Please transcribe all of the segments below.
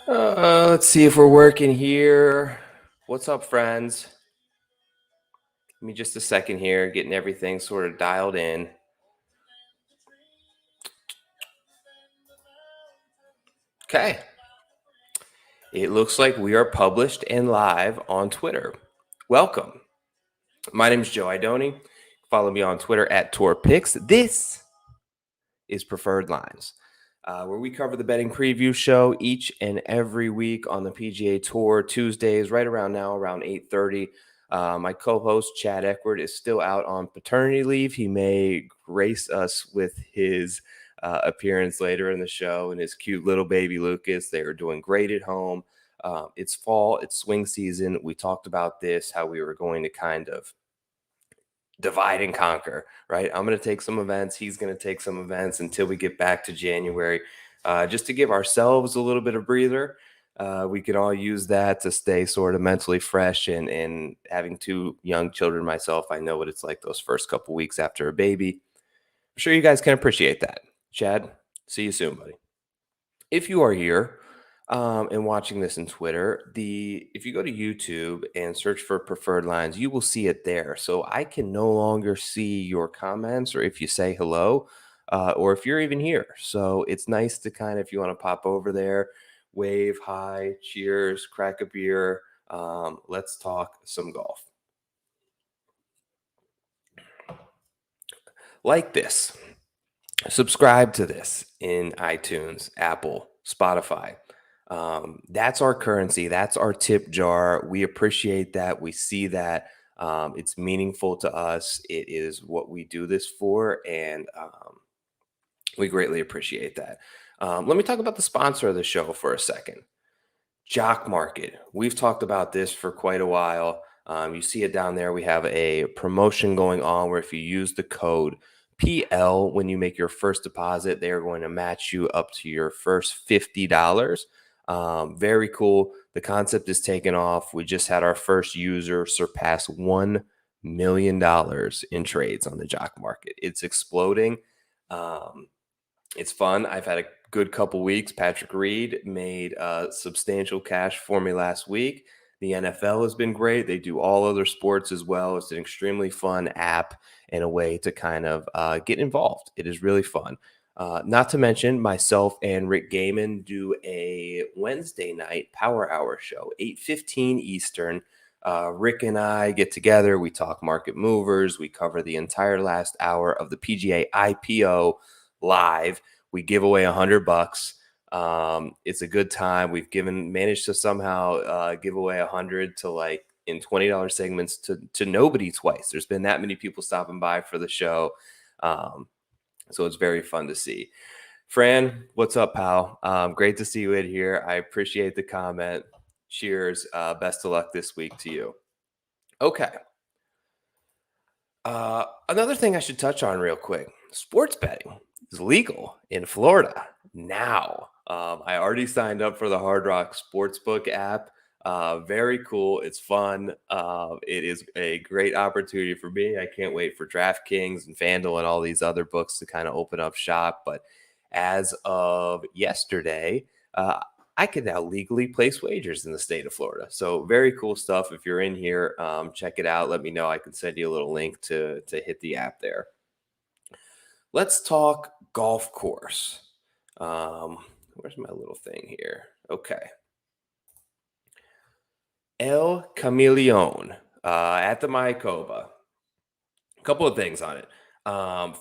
Let's see if we're working here. What's up, friends? Give me just a second here, getting everything sort of dialed in. Okay. It looks like we are published and live on Twitter. Welcome. My name is Joe Idone. Follow me on Twitter at TourPicks. This is Preferred Lines, where we cover the betting preview show each and every week on the PGA Tour Tuesdays, right around now, around 8:30. My co-host Chad Eckward is still out on paternity leave. He may grace us with his appearance later in the show and his cute little baby Lucas. They are doing great at home. It's fall, it's swing season. We talked about this, how we were going to kind of divide and conquer, right? I'm going to take some events. He's going to take some events until we get back to January, just to give ourselves a little bit of breather. We can all use that to stay sort of mentally fresh. And having two young children myself, I know what it's like those first couple weeks after a baby. I'm sure you guys can appreciate that. Chad, see you soon, buddy. If you are here and watching this in Twitter, if you go to YouTube and search for Preferred Lines, you will see it there. So I can no longer see your comments or if you say hello or if you're even here. So it's nice to kind of, if you want to pop over there, wave, hi, cheers, crack a beer. Let's talk some golf. Like this. Subscribe to this in iTunes, Apple, Spotify. That's our currency. That's our tip jar. We appreciate that. We see that. It's meaningful to us. It is what we do this for. And we greatly appreciate that. Let me talk about the sponsor of the show for a second. Jock Market. We've talked about this for quite a while. You see it down there. We have a promotion going on where if you use the code PL when you make your first deposit, they are going to match you up to your first $50. Very cool. The concept is taken off. We just had our first user surpass $1 million in trades on the Jock Market. It's exploding. It's fun. I've had a good couple weeks. Patrick Reed made substantial cash for me last week. The NFL has been great. They do all other sports as well. It's an extremely fun app and a way to kind of get involved. It is really fun. Not to mention, myself and Rick Gaiman do a Wednesday night Power Hour show, 8:15 Eastern. Rick and I get together. We talk market movers. We cover the entire last hour of the PGA IPO live. We give away $100. It's a good time. We've managed to somehow give away 100 to like in $20 segments to nobody twice. There's been that many people stopping by for the show. So it's very fun to see. Fran, what's up, pal? Great to see you in here. I appreciate the comment. Cheers. Best of luck this week to you. Okay. Another thing I should touch on real quick. Sports betting is legal in Florida now. I already signed up for the Hard Rock Sportsbook app. Very cool. It's fun. It is a great opportunity for me. I can't wait for DraftKings and FanDuel and all these other books to kind of open up shop. But as of yesterday, I can now legally place wagers in the state of Florida. So very cool stuff. If you're in here, check it out. Let me know. I can send you a little link to hit the app there. Let's talk golf course. Where's my little thing here? Okay. El Camaleon at the Mayakoba. A couple of things on it.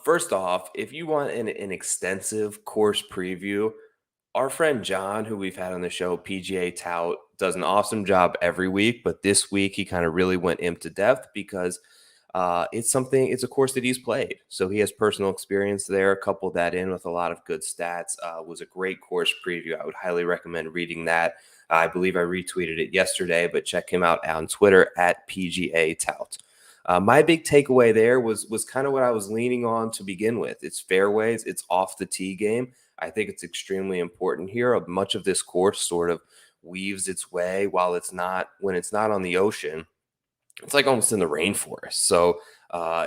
First off, if you want an extensive course preview, our friend John, who we've had on the show, PGA Tout, does an awesome job every week. But this week, he kind of really went into depth because it's a course that he's played. So he has personal experience there. Coupled that in with a lot of good stats. Was a great course preview. I would highly recommend reading that. I believe I retweeted it yesterday, but check him out on Twitter at PGA Tout. My big takeaway there was kind of what I was leaning on to begin with. It's fairways, it's off the tee game. I think it's extremely important here. Much of this course sort of weaves its way when it's not on the ocean. It's like almost in the rainforest. So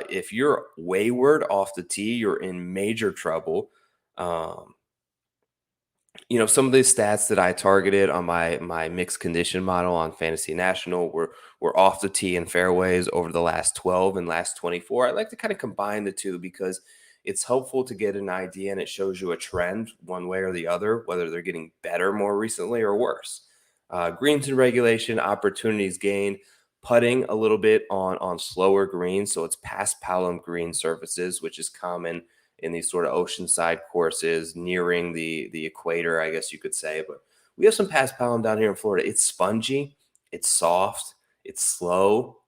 if you're wayward off the tee, you're in major trouble. Some of the stats that I targeted on my mixed condition model on Fantasy National were off the tee and fairways over the last 12 and last 24. I like to kind of combine the two because it's helpful to get an idea and it shows you a trend one way or the other, whether they're getting better more recently or worse. Greens in regulation, opportunities gained, putting a little bit on slower greens, so it's past Palom green surfaces, which is common in these sort of oceanside courses nearing the equator, I guess you could say. But we have some past Palom down here in Florida. It's spongy, it's soft, it's slow.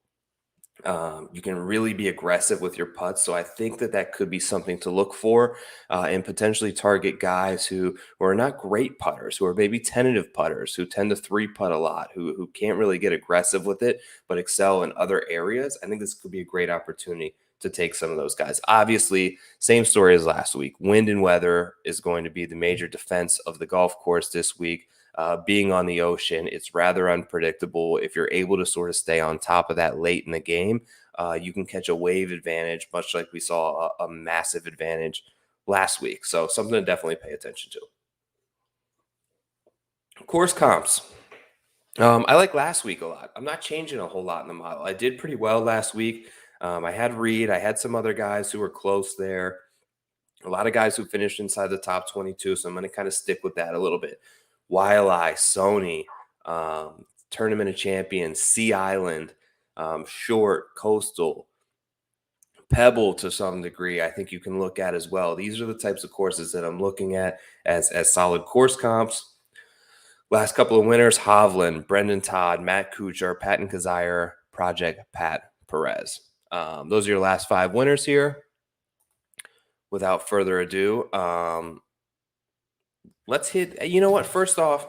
You can really be aggressive with your putts. So I think that could be something to look for and potentially target guys who are not great putters, who are maybe tentative putters, who tend to three putt a lot, who can't really get aggressive with it, but excel in other areas. I think this could be a great opportunity to take some of those guys. Obviously, same story as last week. Wind and weather is going to be the major defense of the golf course this week. Being on the ocean, it's rather unpredictable. If you're able to sort of stay on top of that late in the game, you can catch a wave advantage, much like we saw a massive advantage last week. So something to definitely pay attention to. Course comps. I like last week a lot. I'm not changing a whole lot in the model. I did pretty well last week. I had Reed. I had some other guys who were close there. A lot of guys who finished inside the top 22. So I'm going to kind of stick with that a little bit. Wildeye, Sony, Tournament of Champions, Sea Island, Short, Coastal, Pebble to some degree, I think you can look at as well. These are the types of courses that I'm looking at as solid course comps. Last couple of winners: Hovland, Brendan Todd, Matt Kuchar, Patton Kazire, Project Pat Perez. Those are your last 5 winners here. Without further ado, let's hit. You know what? First off,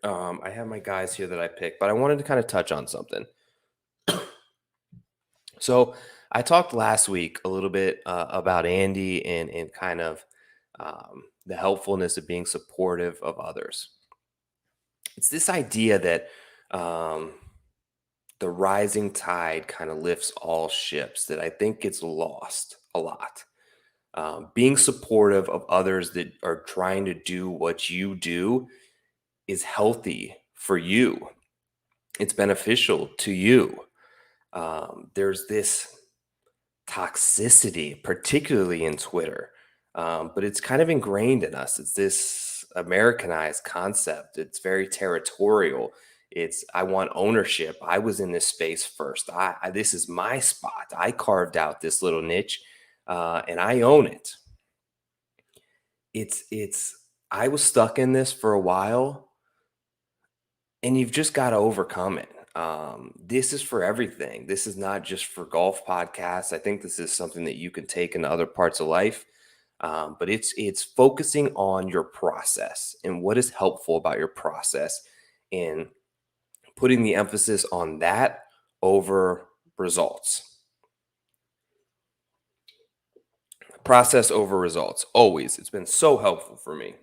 I have my guys here that I picked, but I wanted to kind of touch on something. So I talked last week a little bit about Andy and kind of the helpfulness of being supportive of others. It's this idea that the rising tide kind of lifts all ships that I think gets lost a lot. Being supportive of others that are trying to do what you do is healthy for you. It's beneficial to you. There's this toxicity, particularly in Twitter, but it's kind of ingrained in us. It's this Americanized concept. It's very territorial. It's I want ownership. I was in this space first. This is my spot. I carved out this little niche, and I own it. It's. I was stuck in this for a while, and you've just got to overcome it. This is for everything. This is not just for golf podcasts. I think this is something that you can take into other parts of life. But it's focusing on your process and what is helpful about your process and putting the emphasis on that over results. Process over results. Always. It's been so helpful for me.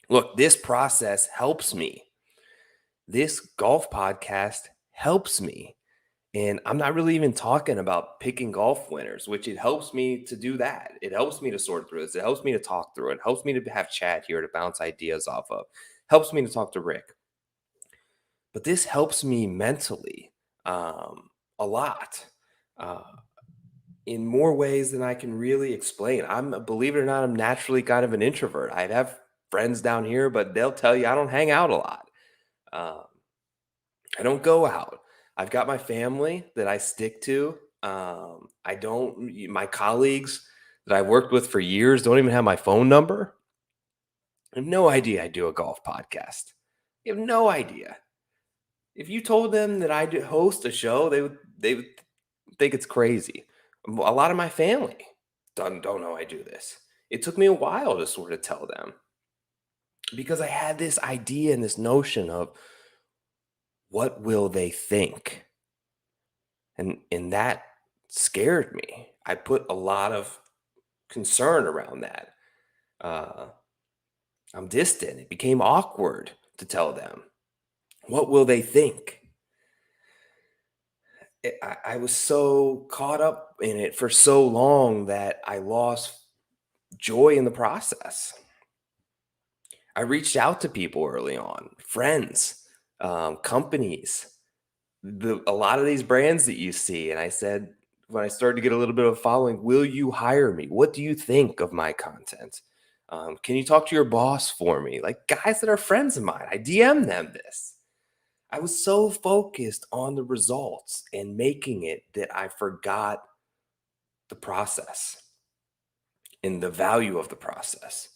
Look, this process helps me. This golf podcast helps me. And I'm not really even talking about picking golf winners, which it helps me to do that. It helps me to sort through this. It helps me to talk through it. It helps me to have chat here to bounce ideas off of. Helps me to talk to Rick. But this helps me mentally a lot in more ways than I can really explain. Believe it or not, I'm naturally kind of an introvert. I have friends down here, but they'll tell you I don't hang out a lot. I don't go out. I've got my family that I stick to. I don't, my colleagues that I've worked with for years don't even have my phone number. I have no idea I do a golf podcast. You have no idea. If you told them that I host a show, they would think it's crazy. A lot of my family don't know I do this. It took me a while to sort of tell them because I had this idea and this notion of what will they think? And that scared me. I put a lot of concern around that. I'm distant. It became awkward to tell them. What will they think? I was so caught up in it for so long that I lost joy in the process. I reached out to people early on, friends, companies, a lot of these brands that you see. And I said, when I started to get a little bit of following, will you hire me? What do you think of my content? Can you talk to your boss for me? Like guys that are friends of mine, I DM them this. I was so focused on the results and making it that I forgot the process and the value of the process.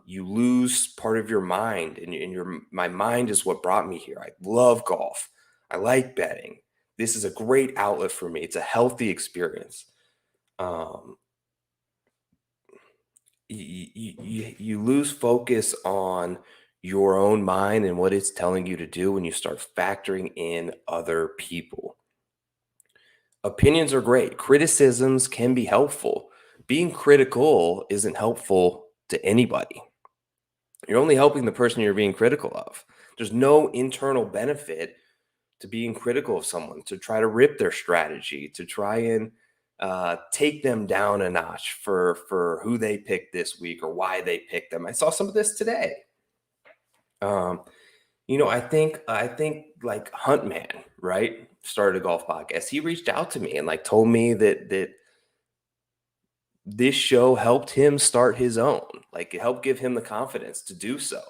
You lose part of your mind, and my mind is what brought me here. I love golf. I like betting. This is a great outlet for me. It's a healthy experience. Um, you lose focus on your own mind and what it's telling you to do when you start factoring in other people. Opinions are great. Criticisms can be helpful. Being critical isn't helpful to anybody. You're only helping the person you're being critical of. There's no internal benefit to being critical of someone, to try to rip their strategy, to try and take them down a notch for who they picked this week or why they picked them. I saw some of this today. Um, I think like Huntman, right? Started a golf podcast. He reached out to me and like told me that this show helped him start his own. Like it helped give him the confidence to do so.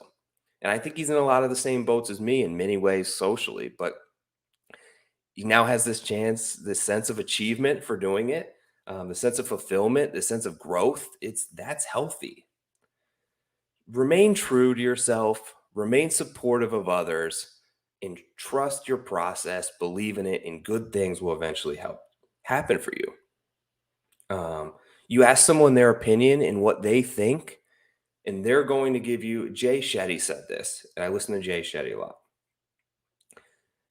And I think he's in a lot of the same boats as me in many ways socially, but he now has this chance, this sense of achievement for doing it, the sense of fulfillment, the sense of growth. That's healthy. Remain true to yourself, remain supportive of others, and trust your process, believe in it, and good things will eventually help happen for you. You ask someone their opinion and what they think, and they're going to give you. Jay Shetty said this, and I listen to Jay Shetty a lot.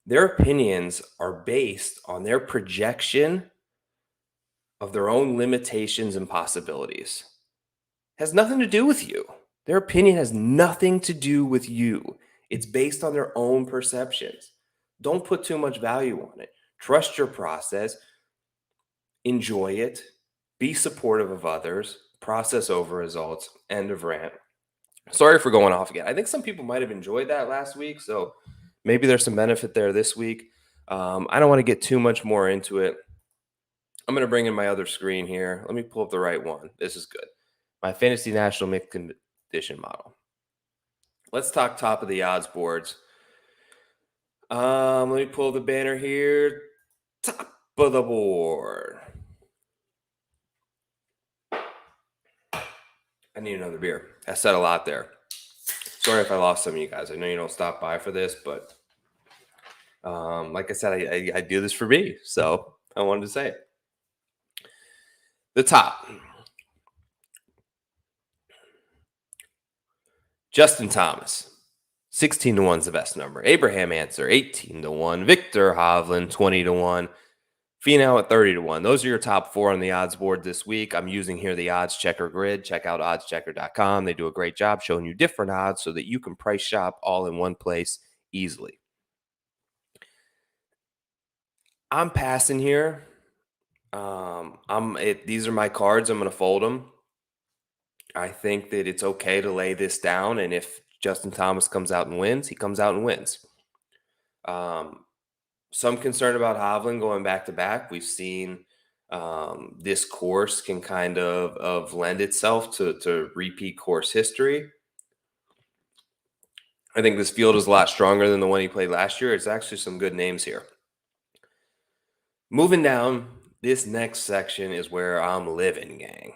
Their opinions are based on their projection of their own limitations and possibilities. It has nothing to do with you. Their opinion has nothing to do with you. It's based on their own perceptions. Don't put too much value on it. Trust your process, enjoy it, be supportive of others, process over results. End of rant. Sorry for going off again. I think some people might have enjoyed that last week, so maybe there's some benefit there this week. I don't want to get too much more into it. I'm going to bring in my other screen here. Let me pull up the right one. This is good. My Fantasy National Mixed Condition model. Let's talk top of the odds boards. Let me pull the banner here. Top of the board. I need another beer. I said a lot there. Sorry if I lost some of you guys. I know you don't stop by for this, but like I said, I do this for me. So I wanted to say it. The top. Justin Thomas. 16 to 1 is the best number. Abraham Answer, 18 to 1. Victor Hovland, 20 to 1. Finau at 30 to 1. Those are your top four on the odds board this week. I'm using here the odds checker grid. Check out oddschecker.com. They do a great job showing you different odds so that you can price shop all in one place easily. I'm passing here. These are my cards. I'm going to fold them. I think that it's okay to lay this down, and if Justin Thomas comes out and wins, he comes out and wins. Some concern about Hovland going back to back. We've seen this course can kind of lend itself to repeat course history. I think this field is a lot stronger than the one he played last year. It's actually some good names here. Moving down, this next section is where I'm living, gang.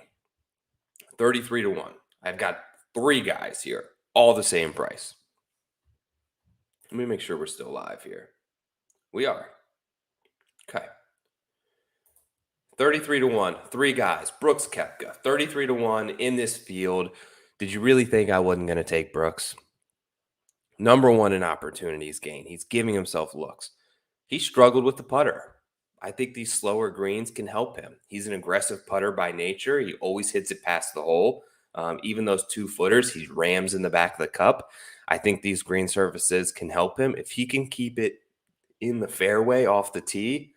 33 to 1. I've got three guys here, all the same price. Let me make sure we're still live here. We are. Okay. 33 to 1. Three guys. Brooks Koepka. 33 to 1 in this field. Did you really think I wasn't going to take Brooks? Number one in opportunities gain. He's giving himself looks. He struggled with the putter. I think these slower greens can help him. He's an aggressive putter by nature. He always hits it past the hole. Even those 2-footers, he rams in the back of the cup. I think these green surfaces can help him. If he can keep it in the fairway off the tee,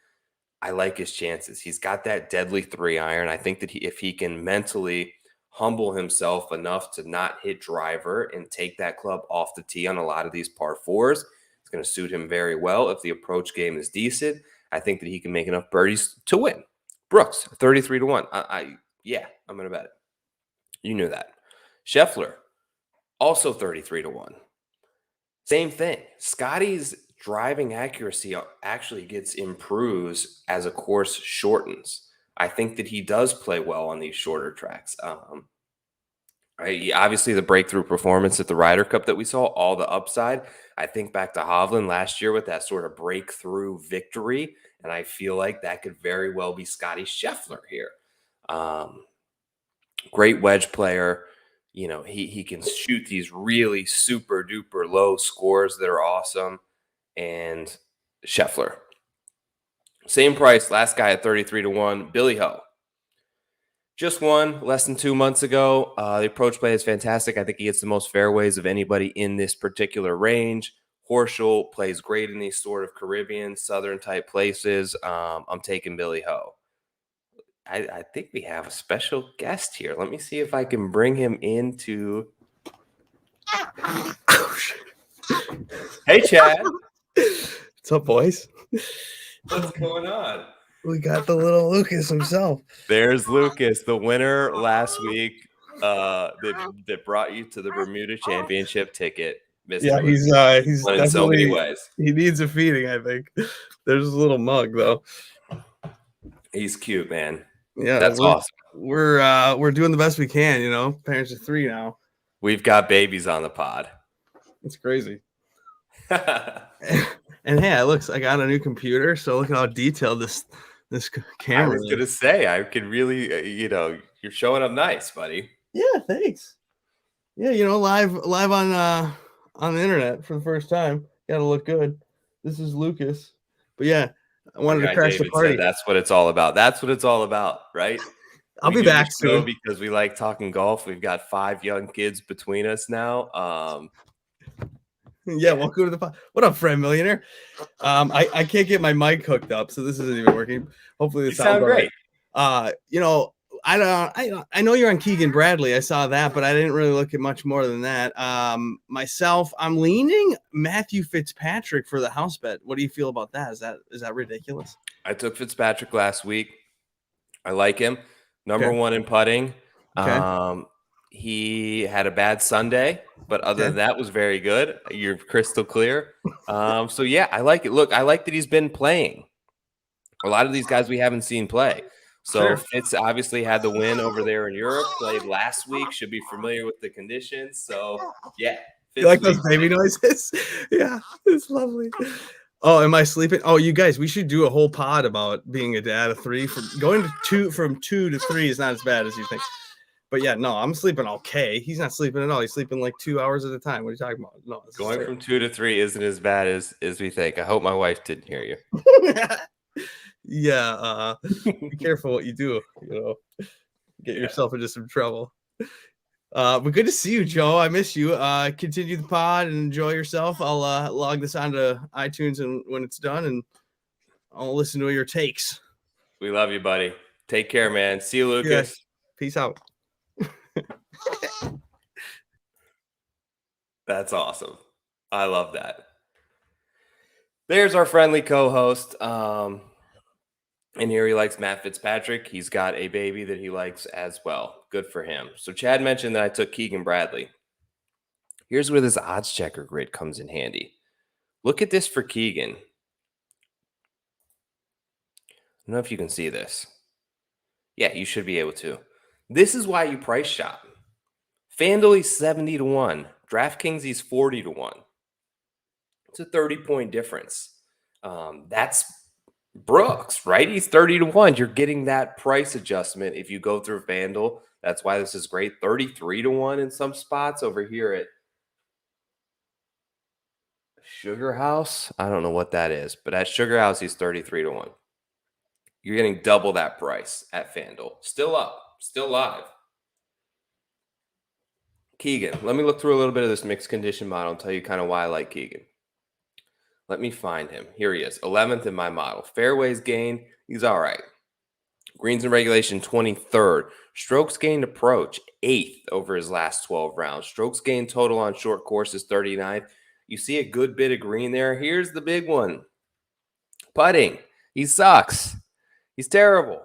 I like his chances. He's got that deadly 3-iron. I think that if he can mentally humble himself enough to not hit driver and take that club off the tee on a lot of these par fours. It's going to suit him very well if the approach game is decent. I think that he can make enough birdies to win. Brooks, 33 to 1. Yeah, I'm going to bet it. You knew that. Scheffler, also 33 to 1. Same thing. Scotty's driving accuracy actually gets improves as a course shortens. I think that he does play well on these shorter tracks. Right? Obviously, the breakthrough performance at the Ryder Cup that we saw, all the upside. I think back to Hovland last year with that sort of breakthrough victory, and I feel like that could very well be Scotty Scheffler here. Great wedge player. You know, he can shoot these really super duper low scores that are awesome. And Scheffler, same price. Last guy at 33 to 1. Billy Ho just won less than 2 months ago. The approach play is fantastic. I think he hits the most fairways of anybody in this particular range. Horschel plays great in these sort of Caribbean, Southern type places. I'm taking Billy Ho. I think we have a special guest here. Let me see if I can bring him into. Hey, Chad. What's up, boys? What's going on? We got the little Lucas himself. There's Lucas, the winner last week that brought you to the Bermuda Championship ticket. Yeah, he's in so many ways. He needs a feeding, I think. There's a little mug though. He's cute, man. Yeah, that's awesome. We're doing the best we can, you know. Parents of 3 now. We've got babies on the pod. It's crazy. And hey, I got a new computer, so look at how detailed this camera is. I was gonna say, I could really, you're showing up nice, buddy. Yeah, thanks. Yeah, live on the internet for the first time. Gotta look good. This is Lucas. But yeah, I wanted to crash the party. That's what it's all about. That's what it's all about, right? I'll be back soon because we like talking golf. We've got 5 young kids between us now. Yeah, welcome to the pod. What up, friend millionaire? I can't get my mic hooked up, so this isn't even working. Hopefully, this sounds great. I know you're on Keegan Bradley. I saw that, but I didn't really look at much more than that. Myself, I'm leaning Matthew Fitzpatrick for the house bet. What do you feel about that? Is that ridiculous? I took Fitzpatrick last week. I like him. Number 1 in putting. Okay. He had a bad Sunday, but other than that, was very good. You're crystal clear. So yeah, I like it. Look, I like that he's been playing. A lot of these guys we haven't seen play. So Fitz obviously had the win over there in Europe, played last week, should be familiar with the conditions. So yeah. You like those baby noises? Yeah, it's lovely. Oh, am I sleeping? Oh, you guys, we should do a whole pod about being a dad of 3. From 2 to 3 is not as bad as you think. But yeah, no, I'm sleeping okay. He's not sleeping at all. He's sleeping like 2 hours at a time. What are you talking about? No, going from 2 to 3 isn't as bad as we think. I hope my wife didn't hear you. Yeah, be careful what you do. Get yourself into some trouble. But good to see you, Joe. I miss you. Continue the pod and enjoy yourself. I'll log this onto iTunes and when it's done, and I'll listen to your takes. We love you, buddy. Take care, man. See you, Lucas. Yeah. Peace out. That's awesome. I love that. There's our friendly co-host. And here he likes Matt Fitzpatrick. He's got a baby that he likes as well. Good for him. So Chad mentioned that I took Keegan Bradley. Here's where this odds checker grid comes in handy. Look at this for Keegan. I don't know if you can see this. Yeah, you should be able to. This is why you price shop. FanDuel, he's 70 to 1. DraftKings, he's 40 to 1. It's a 30-point difference. That's Brooks, right? He's 30 to 1. You're getting that price adjustment if you go through FanDuel. That's why this is great. 33 to 1 in some spots over here at Sugar House. I don't know what that is, but at Sugar House, he's 33 to 1. You're getting double that price at FanDuel. Still up, still live. Keegan, let me look through a little bit of this mixed condition model and tell you kind of why I like Keegan. Let me find him. Here he is, 11th in my model. Fairways gain, he's all right. Greens in regulation 23rd. Strokes gained approach 8th over his last 12 rounds. Strokes gained total on short courses 39th. You see a good bit of green there. Here's the big one. Putting. He sucks. He's terrible.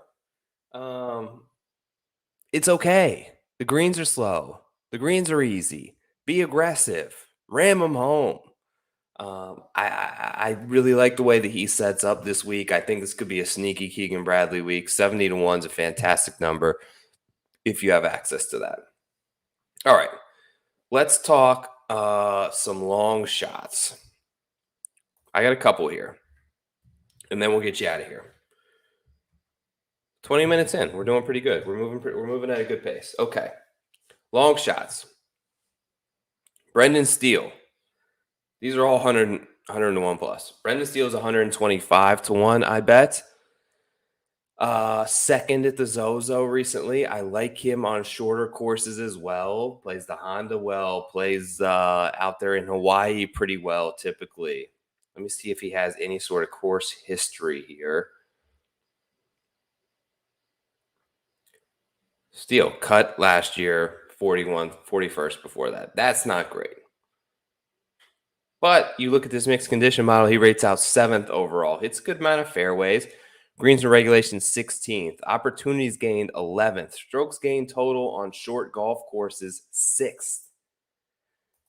It's okay. The greens are slow. The greens are easy. Be aggressive. Ram them home. I really like the way that he sets up this week. I think this could be a sneaky Keegan Bradley week. 70-1 is a fantastic number if you have access to that. All right, let's talk some long shots. I got a couple here, and then we'll get you out of here. 20 minutes in, we're doing pretty good. We're moving at a good pace. Okay, long shots. Brendan Steele. These are all 100 to 1 plus. Brendan Steele is 125 to 1, I bet. Second at the Zozo recently. I like him on shorter courses as well. Plays the Honda well. Plays out there in Hawaii pretty well typically. Let me see if he has any sort of course history here. Steele cut last year, 41st before that. That's not great. But you look at this mixed condition model, he rates out 7th overall. Hits a good amount of fairways. Greens in regulation 16th. Opportunities gained 11th. Strokes gained total on short golf courses 6th.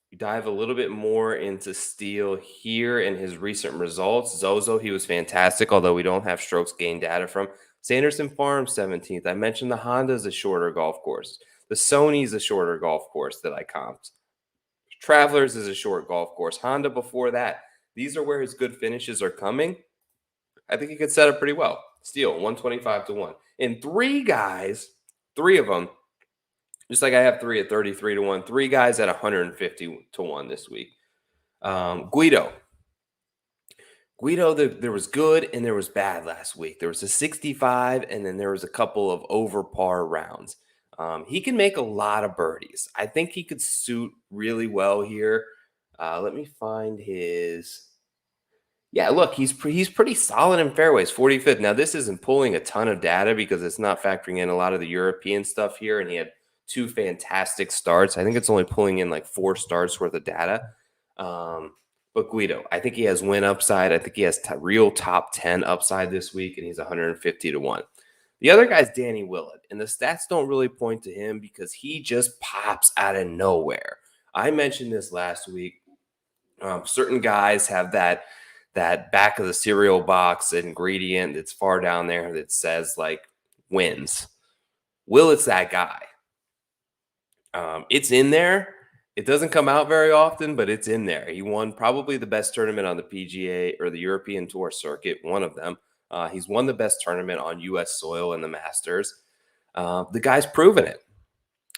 You dive a little bit more into Steele here in his recent results. Zozo, he was fantastic, although we don't have strokes gained data from. Sanderson Farms 17th. I mentioned the Honda is a shorter golf course. The Sony is a shorter golf course that I comped. Travelers is a short golf course. Honda before that. These are where his good finishes are coming. I think he could set up pretty well. Steele, 125 to 1. And three of them, just like I have 3 at 33 to 1, 3 guys at 150 to 1 this week. Guido, there was good and there was bad last week. There was a 65 and then there was a couple of over par rounds. He can make a lot of birdies. I think he could suit really well here. Let me find his. Yeah, look, he's pretty solid in fairways, 45th. Now, this isn't pulling a ton of data because it's not factoring in a lot of the European stuff here, and he had 2 fantastic starts. I think it's only pulling in like 4 starts worth of data. But Guido, I think he has win upside. I think he has real top 10 upside this week, and he's 150 to 1. The other guy's Danny Willett, and the stats don't really point to him because he just pops out of nowhere. I mentioned this last week. Certain guys have that back of the cereal box ingredient that's far down there that says like wins. Willett's that guy. It's in there. It doesn't come out very often, but it's in there. He won probably the best tournament on the PGA or the European Tour circuit, one of them. He's won the best tournament on U.S. soil in the Masters. The guy's proven it.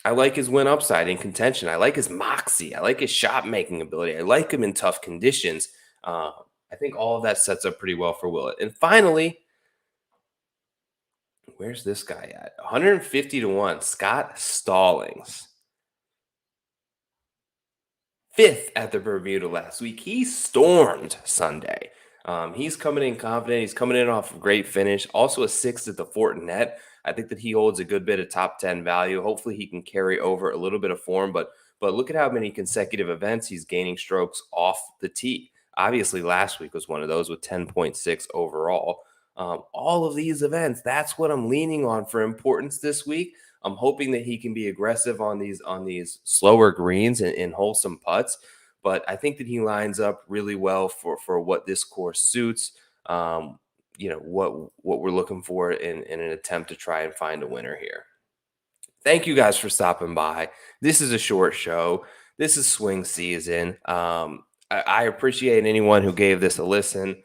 I like his win upside in contention. I like his moxie. I like his shot-making ability. I like him in tough conditions. I think all of that sets up pretty well for Willett. And finally, where's this guy at? 150 to 1, Scott Stallings. 5th at the Bermuda last week. He stormed Sunday. He's coming in confident. He's coming in off a great finish. Also a 6th at the Fortinet. I think that he holds a good bit of top 10 value. Hopefully he can carry over a little bit of form, but look at how many consecutive events he's gaining strokes off the tee. Obviously, last week was one of those with 10.6 overall. All of these events, that's what I'm leaning on for importance this week. I'm hoping that he can be aggressive on these slower greens and wholesome putts. But I think that he lines up really well for what this course suits. What we're looking for in an attempt to try and find a winner here. Thank you guys for stopping by. This is a short show. This is swing season. I appreciate anyone who gave this a listen.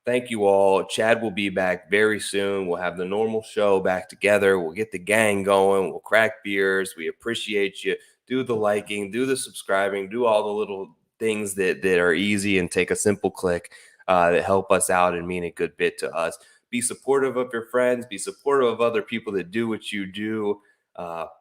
Thank you all. Chad will be back very soon. We'll have the normal show back together. We'll get the gang going. We'll crack beers. We appreciate you. Do the liking, do the subscribing, do all the little things that are easy and take a simple click that help us out and mean a good bit to us. Be supportive of your friends. Be supportive of other people that do what you do.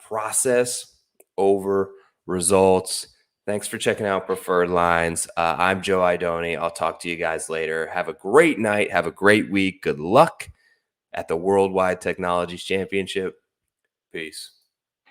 Process over results. Thanks for checking out Preferred Lines. I'm Joe Idone. I'll talk to you guys later. Have a great night. Have a great week. Good luck. at the Worldwide Technologies Championship. Peace.